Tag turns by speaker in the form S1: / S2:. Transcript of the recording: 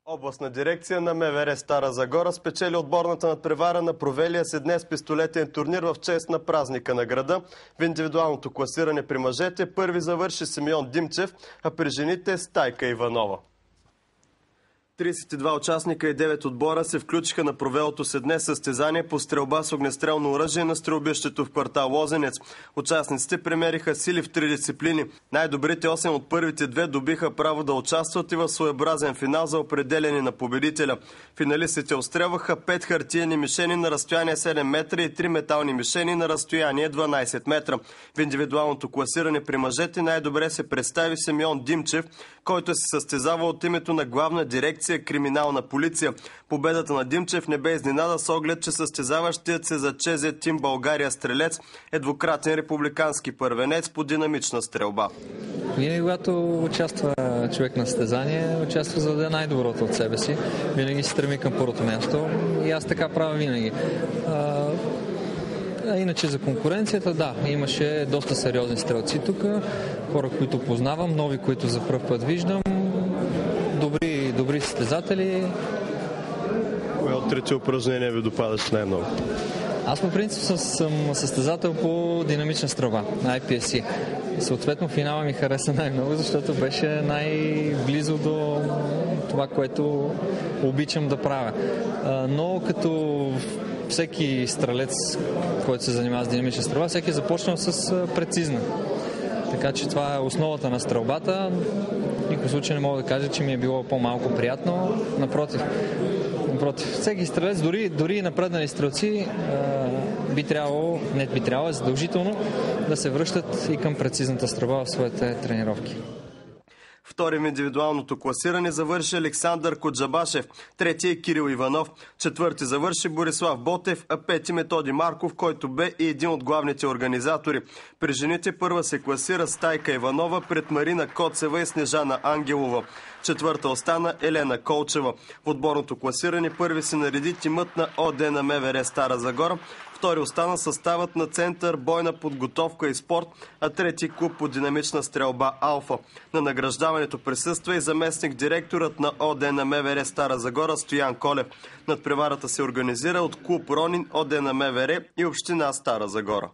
S1: Областна дирекция на МВР Стара Загора спечели отборната надпревара на провелия се днес пистолетен турнир в чест на празника на града. В индивидуалното класиране при мъжете първи завърши Симеон Димчев, а при жените Стайка Иванова. 32 участника и 9 отбора се включиха на провелото се днес състезание по стрелба с огнестрелно оръжие на стрелбището в квартал Лозенец. Участниците премериха сили в 3 дисциплини. Най-добрите 8 от първите 2 добиха право да участват и в своеобразен финал за определяне на победителя. Финалистите отстрелваха 5 хартиени мишени на разстояние 7 метра и 3 метални мишени на разстояние 12 метра. В индивидуалното класиране при мъжете най-добре се представи Симеон Димчев, който се състезава от името на главна дирекция Криминална полиция. Победата на Димчев не бе изненада с оглед, че състезаващият се за ЧЗ Тим България стрелец е двукратен републикански първенец по динамична стрелба.
S2: Винаги, когато участва човек на състезание, участва за да даде най-доброто от себе си. Винаги се стреми към първото място и аз така правя винаги. Иначе за конкуренцията, да, имаше доста сериозни стрелци тук, хора, които познавам, нови, които за пръв път виждам, добри състезатели.
S1: Кое от трите упражнения ви допадаше най-много?
S2: Аз по принцип съм състезател по динамична стрелба на IPSC. Съответно финала ми хареса най-много, защото беше най-близо до това, което обичам да правя. Но като всеки стрелец, който се занимава с динамична стрелба, всеки е започнал с прецизна. Така че това е основата на стрелбата. В никакъв случай не мога да кажа, че ми е било по-малко приятно. Напротив. Всеки стрелец, дори и напреднали стрелци, е задължително да се връщат и към прецизната стрелба в своите тренировки.
S1: Втори в индивидуалното класиране завърши Александър Коджабашев, трети е Кирил Иванов, четвърти завърши Борислав Ботев, а пети Методи Марков, който бе и един от главните организатори. При жените първа се класира Стайка Иванова пред Марина Коцева и Снежана Ангелова. Четвърта остана Елена Колчева. В отборното класиране първи се нареди тимът на ОД на МВР Стара Загора, втори остана съставът на Център бойна подготовка и спорт, а трети клуб по динамична стрелба Алфа. На награждаването присъства и заместник директорът на ОД на МВР Стара Загора Стоян Колев. Надпреварата се организира от клуб Ронин, ОД на МВР и община Стара Загора.